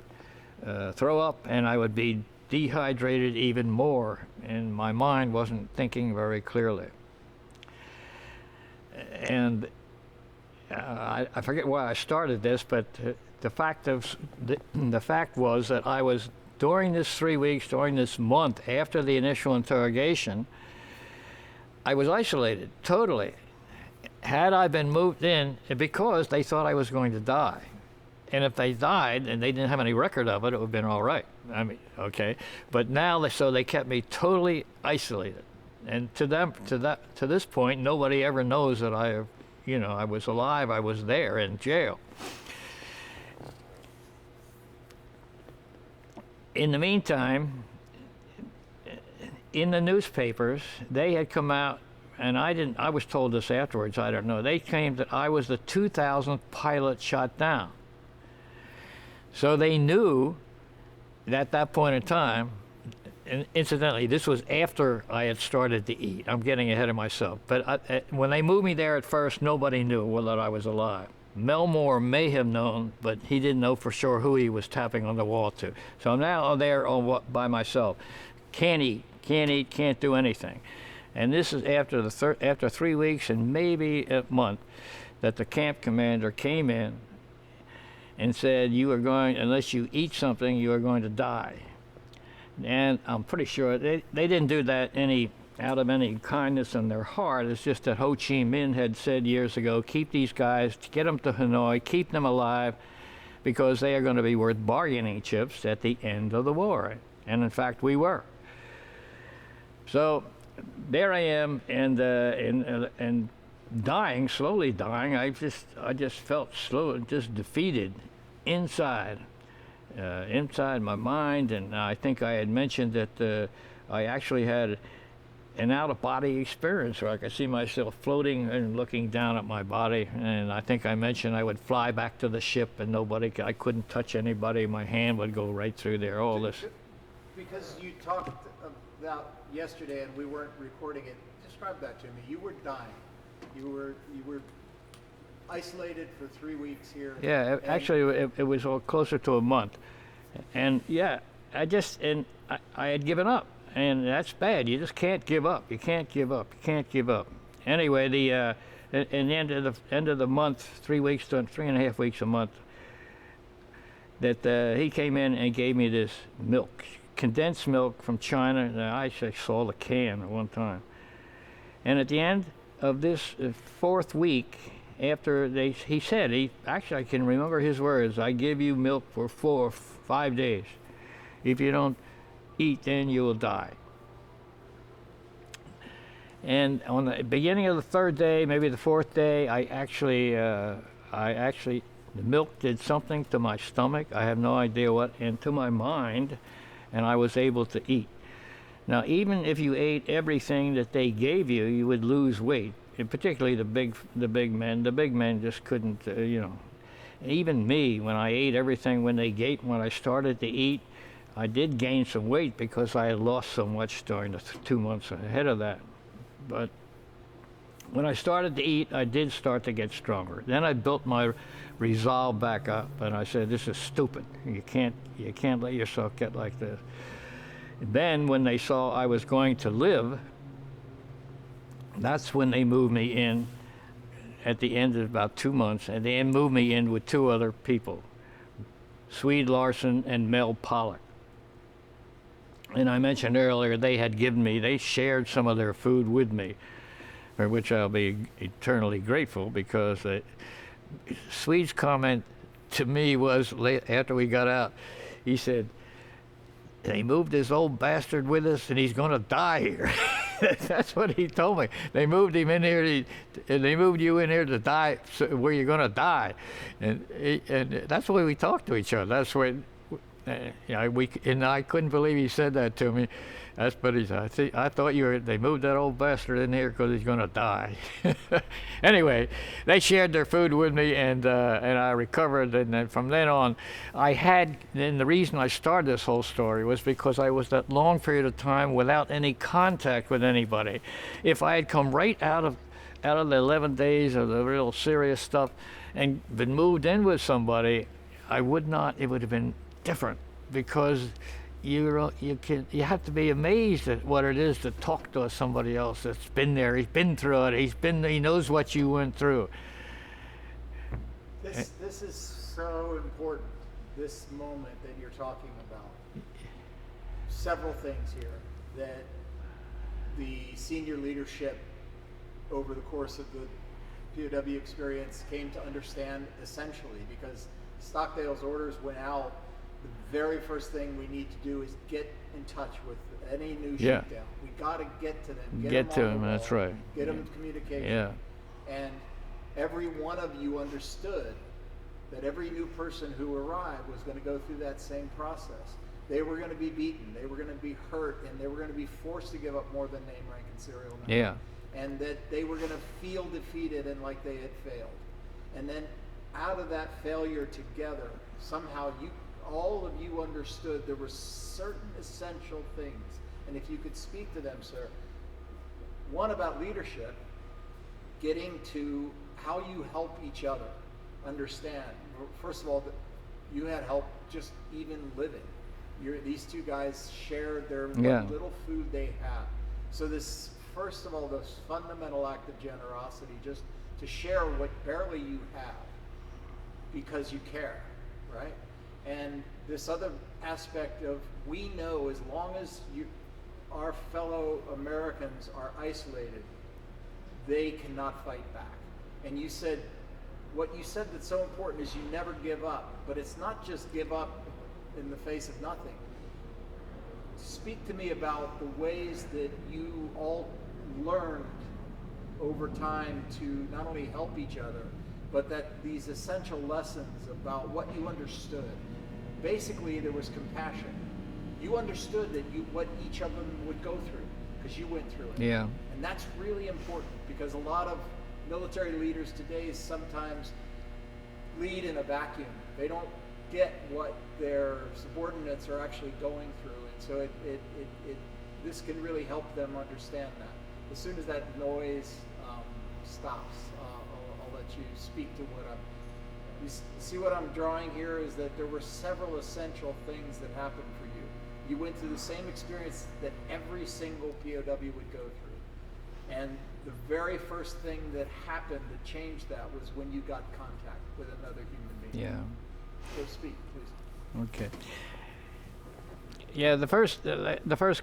throw up and I would be dehydrated even more, and my mind wasn't thinking very clearly. And I forget why I started this, but the fact was that I was, during this 3 weeks, during this month after the initial interrogation, I was isolated totally. Had I been moved in, because they thought I was going to die. And if they died and they didn't have any record of it, it would have been all right. Okay. But now, so they kept me totally isolated. And to this point, nobody ever knows that I was alive. I was there in jail. In the meantime, in the newspapers, they had come out, and I was told this afterwards, I don't know. They claimed that I was the 2000th pilot shot down. So they knew at that point in time, and incidentally, this was after I had started to eat. I'm getting ahead of myself. But when they moved me there at first, nobody knew that I was alive. Mel Moore may have known, but he didn't know for sure who he was tapping on the wall to. So I'm now there by myself. Can't eat, can't do anything. And this is after 3 weeks and maybe a month that the camp commander came in and said, unless you eat something, you are going to die. And I'm pretty sure they didn't do that out of any kindness in their heart. It's just that Ho Chi Minh had said years ago, keep these guys, get them to Hanoi, keep them alive, because they are going to be worth bargaining chips at the end of the war. And in fact, we were. So there I am, and dying, slowly dying. I just felt just defeated inside my mind. And I think I had mentioned that I actually had an out-of-body experience where I could see myself floating and looking down at my body. And I think I mentioned I would fly back to the ship, and I couldn't touch anybody. My hand would go right through there. All this. Because you talked about yesterday, and we weren't recording it. Describe that to me. You were dying. You were isolated for 3 weeks here. Yeah, actually, it was all closer to a month. And yeah, I had given up. And that's bad. You just can't give up. You can't give up. You can't give up. Anyway, in the end of the month, 3 weeks to 3.5 weeks a month, that he came in and gave me this milk, condensed milk from China. And I actually saw the can at one time. And at the end of this 4th week, after he said, I can remember his words, I give you milk for 4 or 5 days. If you don't eat, then you will die. And on the beginning of the 3rd day, maybe the 4th day, the milk did something to my stomach. I have no idea what, and to my mind, and I was able to eat. Now, even if you ate everything that they gave you, you would lose weight. And particularly the big men. The big men just couldn't, And even me, when I ate everything, when I started to eat, I did gain some weight because I had lost so much during the 2 months ahead of that. But when I started to eat, I did start to get stronger. Then I built my resolve back up, and I said, "This is stupid. You can't let yourself get like this." Then, when they saw I was going to live, that's when they moved me in at the end of about 2 months, and they moved me in with 2 other people, Swede Larson and Mel Pollock. And I mentioned earlier they shared some of their food with me, for which I'll be eternally grateful, because Swede's comment to me was, after we got out, he said, "They moved this old bastard with us and he's going to die here." That's what he told me. They moved him in here, and they moved you in here to die, where you're going to die. And that's the way we talk to each other. That's when, and I couldn't believe he said that to me. But I thought they moved that old bastard in here because he's going to die. Anyway, they shared their food with me, and I recovered. And then from then on, and the reason I started this whole story was because I was that long period of time without any contact with anybody. If I had come right out of the 11 days of the real serious stuff and been moved in with somebody, it would have been different, because you have to be amazed at what it is to talk to somebody else that's been there. He's been through it. He knows what you went through. This is so important, this moment that you're talking about. Several things here that the senior leadership over the course of the POW experience came to understand, essentially, because Stockdale's orders went out. The very first thing we need to do is get in touch with any new shakedown. We got to get to them. Get to them, that's right. Get them communication. Yeah. And every one of you understood that every new person who arrived was going to go through that same process. They were going to be beaten, they were going to be hurt, and they were going to be forced to give up more than name, rank, and serial number. Yeah. And that they were going to feel defeated and like they had failed. And then out of that failure together, somehow all of you understood there were certain essential things. And if you could speak to them, sir, one about leadership, getting to how you help each other understand. First of all, you had help just even living. These 2 guys shared their little food they had. So this, first of all, this fundamental act of generosity, just to share what barely you have because you care, right? And this other aspect of, we know as long as our fellow Americans are isolated, they cannot fight back. And what you said that's so important is you never give up. But it's not just give up in the face of nothing. Speak to me about the ways that you all learned over time to not only help each other, but that these essential lessons about what you understood. Basically, there was compassion. You understood that what each of them would go through because you went through it. Yeah. And that's really important, because a lot of military leaders today sometimes lead in a vacuum. They don't get what their subordinates are actually going through, and so this can really help them understand that. As soon as that noise stops, I'll let you speak to what you see what I'm drawing here is that there were several essential things that happened for you. You went through the same experience that every single POW would go through. And the very first thing that happened that changed that was when you got contact with another human being. Yeah. So speak, please. Okay. Yeah, the first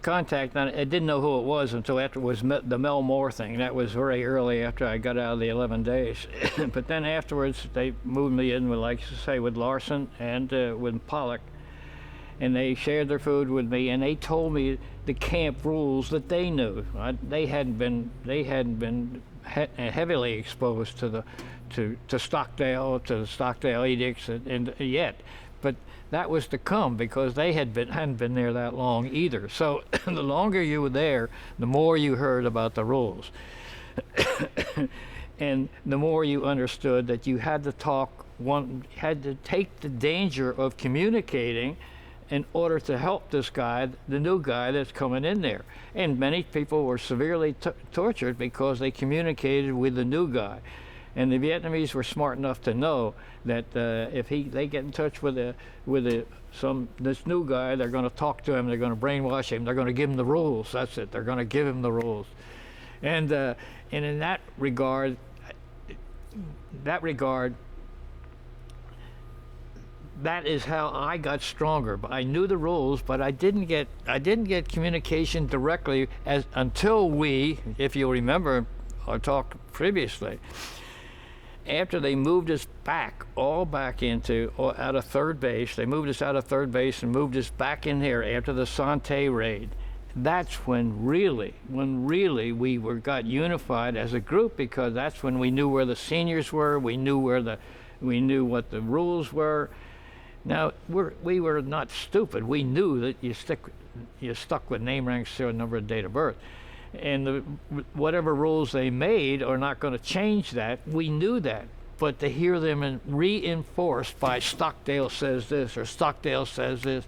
contact, I didn't know who it was until after it was the Mel Moore thing. That was very early after I got out of the 11 days. But then afterwards, they moved me in with, like you say, with Larson and with Pollock, and they shared their food with me, and they told me the camp rules that they knew. They hadn't been heavily exposed to the Stockdale edicts and yet. But that was to come because they hadn't been there that long either. So the longer you were there, the more you heard about the rules. And the more you understood that you had to had to take the danger of communicating in order to help this guy, the new guy that's coming in there. And many people were severely tortured because they communicated with the new guy. And the Vietnamese were smart enough to know that if they get in touch with this new guy, they're going to talk to him, they're going to brainwash him, they're going to give him the rules. That's it. They're going to give him the rules. And in that regard, that is how I got stronger. I knew the rules, but I didn't get communication directly until we, if you'll remember our talk previously, after they moved us back out of third base. They moved us out of third base and moved us back in here after the Sante raid. That's when really we got unified as a group, because that's when we knew where the seniors were. We knew what the rules were. Now we were not stupid. We knew that you stuck with name, rank, serial number, and date of birth. And whatever rules they made are not going to change that. We knew that. But to hear them reinforced by Stockdale says this or Stockdale says this,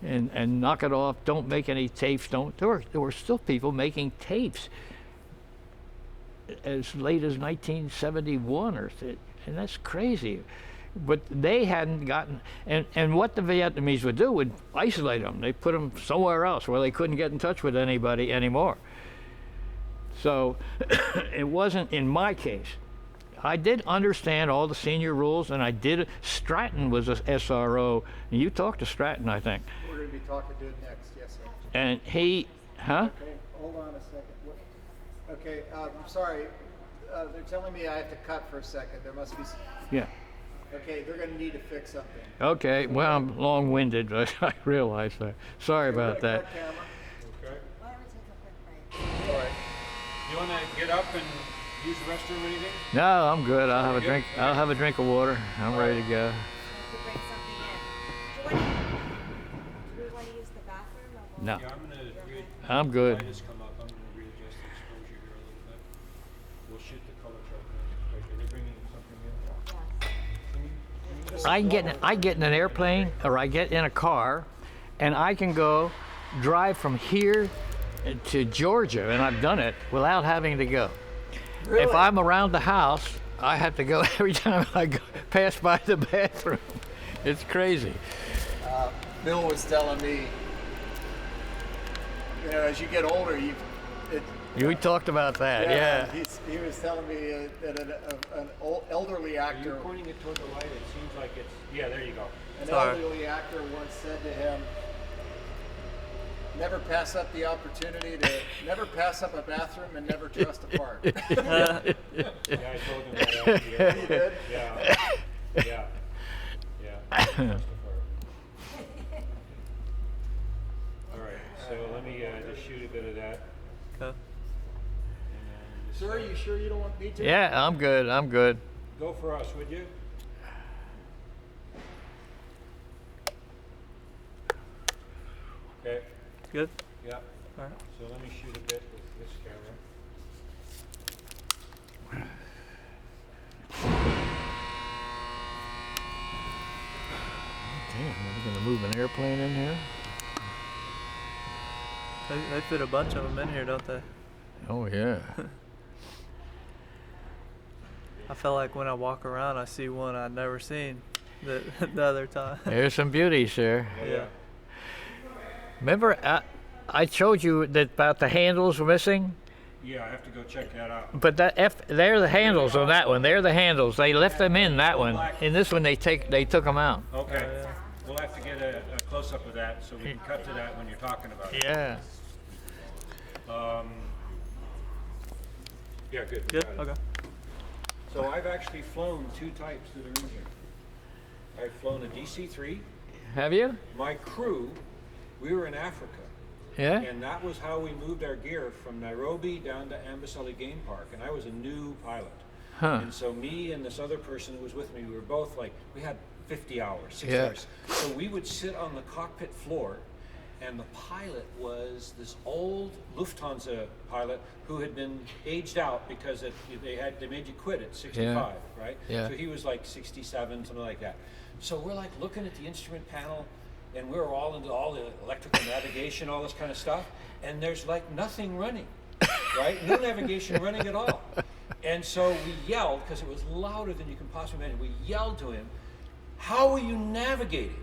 and knock it off, don't make any tapes, there were still people making tapes as late as 1971 and that's crazy. But they hadn't gotten, and what the Vietnamese would do would isolate them. They put them somewhere else where they couldn't get in touch with anybody anymore. So it wasn't in my case. I did understand all the senior rules, and Stratton was a SRO, and you talked to Stratton, I think. We're going to be talking to him next, yes, sir. And he, huh? Okay, hold on a second. Okay, I'm sorry. They're telling me I have to cut for a second. There must be. Yeah. Okay, they're going to need to fix something. Okay, well, I'm long-winded, but I realize that. Sorry about that. Cut camera. Okay. Why don't we take a quick break? All right. You want to get up and use the restroom or anything? No, I'm good. I'll have a drink. I'll have a drink of water. I'm ready to go. We have to bring something in. Do we want to use the bathroom? Or No. Yeah, I'm going to I'm good. Light has come up. I'm going to readjust the exposure here a little bit. We'll shoot the color chart now. Are they bringing something in? yes. I get in an airplane or I get in a car, and I can go drive from here to Georgia, and I've done it without having to go. Really? If I'm around the house, I have to go every time I pass by the bathroom. It's crazy. Bill was telling me, as you get older, We talked about that, yeah. He was telling me that an elderly Are actor, you pointing it toward the light? It seems like it's. Yeah, there you go. an Sorry. elderly actor once said to him, never pass up the opportunity to, never pass up a bathroom and never trust a park. Yeah, I told him that after the You did? Yeah. Yeah. Yeah. All right. So let me just shoot a bit of that. Okay. Sir, are you sure you don't want me to? Yeah, I'm good. I'm good. Go for us, would you? Okay. Good. Yeah. All right. So let me shoot a bit with this camera. Damn, are we gonna move an airplane in here? They fit a bunch of them in here, don't they? Oh yeah. I feel like when I walk around, I see one I'd never seen the other time. There's some beauties there. Yeah. Remember, I showed you that about the handles were missing, Yeah, I have to go check that out. but they're the handles on that one. They're the handles. They left them in that one. In this one, they took them out. Okay. We'll have to get a close-up of that so we can cut to that when you're talking about it. Yeah. Yeah, good. we Good. got it. Okay. So I've actually flown two types that are in here. I've flown a DC-3. Have you? My crew, we were in Africa. Yeah. And that was how we moved our gear from Nairobi down to Amboseli Game Park. And I was a new pilot. Huh. And so me and this other person who was with me, we were both like, we had 50 hours, 60 Yeah. hours. So we would sit on the cockpit floor, and the pilot was this old Lufthansa pilot who had been aged out because they made you quit at 65, right? Yeah. So he was like 67, something like that. So we're like looking at the instrument panel, and we're all into all the electrical navigation, all this kind of stuff, and there's like nothing running, right? No navigation running at all. And so we yelled, because it was louder than you can possibly imagine, we yelled to him, "How are you navigating?"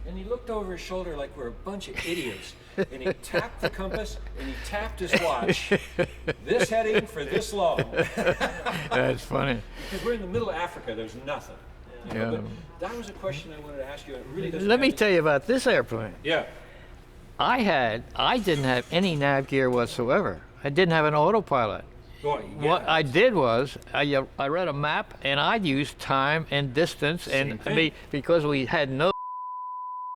And he looked over his shoulder like we're a bunch of idiots. And he tapped the compass and he tapped his watch. This heading for this long. That's funny. Because we're in the middle of Africa, there's nothing. You know, Yeah. But that was a question I wanted to ask you. It really doesn't Let me have tell you about this airplane. Yeah. I didn't have any nav gear whatsoever. I didn't have an autopilot. Well, What yeah. I did was I read a map and I used time and distance Same and thing. because we had no